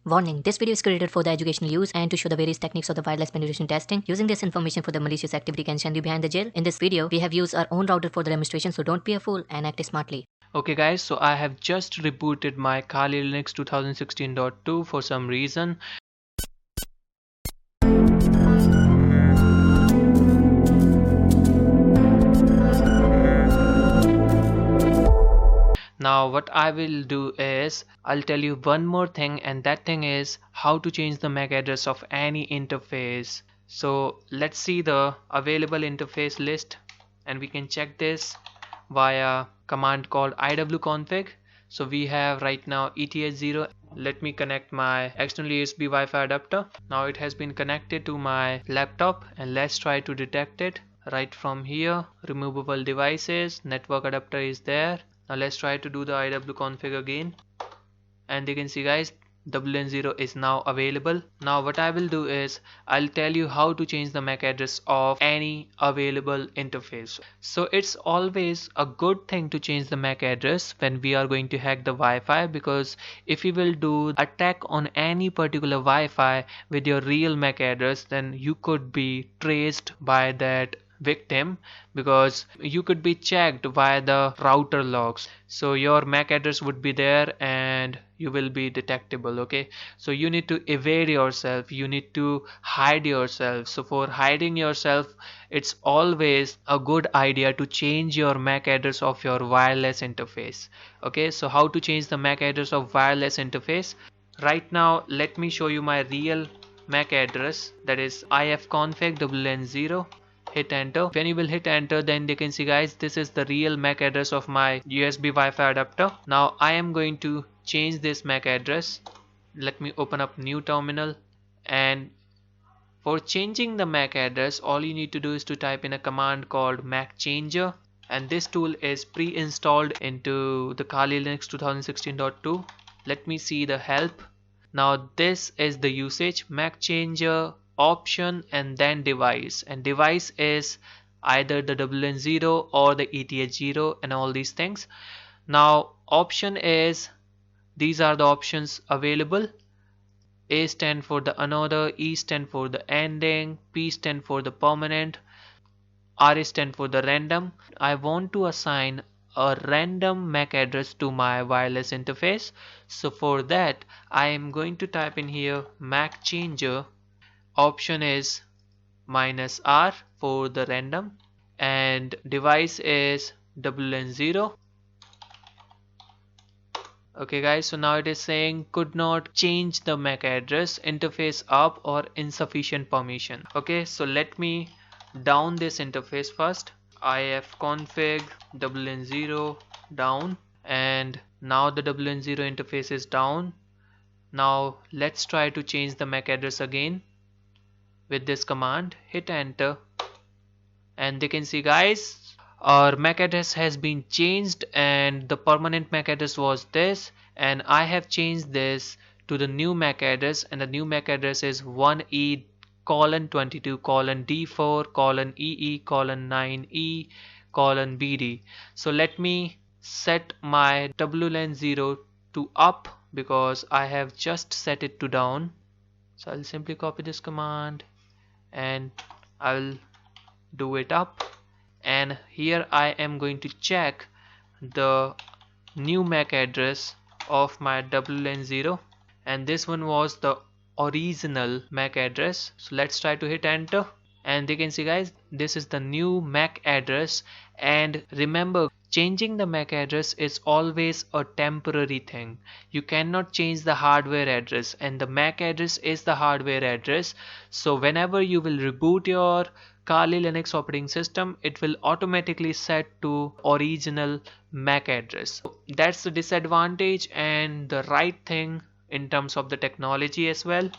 Warning, this video is created for the educational use and to show the various techniques of the wireless penetration testing. Using this information for the malicious activity can send you behind the jail. In this video, we have used our own router for the demonstration, so don't be a fool and act smartly. Okay guys, so I have just rebooted my Kali Linux 2016.2 for some reason. Now what I will do is I'll tell you one more thing, and that thing is how to change the MAC address of any interface. So let's see the available interface list, and we can check this via command called iwconfig. So we have right now ETH0. Let me connect my external USB Wi-Fi adapter. Now it has been connected to my laptop, and let's try to detect it right from here. Removable devices, network adapter is there. Now let's try to do the iwconfig again, and you can see guys, WN0 is now available. Now what I will do is I'll tell you how to change the MAC address of any available interface. So it's always a good thing to change the MAC address when we are going to hack the Wi-Fi, because if you will do attack on any particular Wi-Fi with your real MAC address, then you could be traced by that victim, because you could be checked via the router logs. So your MAC address would be there and you will be detectable. Okay, so you need to evade yourself, you need to hide yourself. So for hiding yourself, it's always a good idea to change your MAC address of your wireless interface. Okay, so how to change the MAC address of wireless interface? Right now let me show you my real MAC address, that is ifconfig WN0. Hit enter. When you will hit enter, then they can see guys, this is the real MAC address of my USB Wi-Fi adapter. Now I am going to change this MAC address. Let me open up new terminal, and for changing the MAC address, all you need to do is to type in a command called MAC changer, and this tool is pre-installed into the Kali Linux 2016.2. Let me see the help. Now this is the usage: MAC changer, option, and then device, and device is either the WN0 or the ETH0 and all these things. Now option is, these are the options available. A stand for the another, E stand for the ending, P stand for the permanent, R stand for the random. I want to assign a random MAC address to my wireless interface. So for that I am going to type in here MAC changer. Option is -R for the random, and device is WN0. Okay guys, so now it is saying could not change the MAC address, interface up or insufficient permission. Okay, so let me down this interface first. ifconfig WN0 down, and now the WN0 interface is down. Now let's try to change the MAC address again with this command. Hit enter, and they can see guys, our MAC address has been changed, and the permanent MAC address was this, and I have changed this to the new MAC address, and the new MAC address is 1E:22:D4:EE:9E:BD. So let me set my WLAN0 to up, because I have just set it to down. So I'll simply copy this command and I'll do it up, and here I am going to check the new MAC address of my WLAN0, and this one was the original MAC address. So let's try to hit enter, and they can see guys, this is the new MAC address. And remember, changing the MAC address is always a temporary thing. You cannot change the hardware address, and the MAC address is the hardware address. So whenever you will reboot your Kali Linux operating system, it will automatically set to original MAC address. That's the disadvantage and the right thing in terms of the technology as well.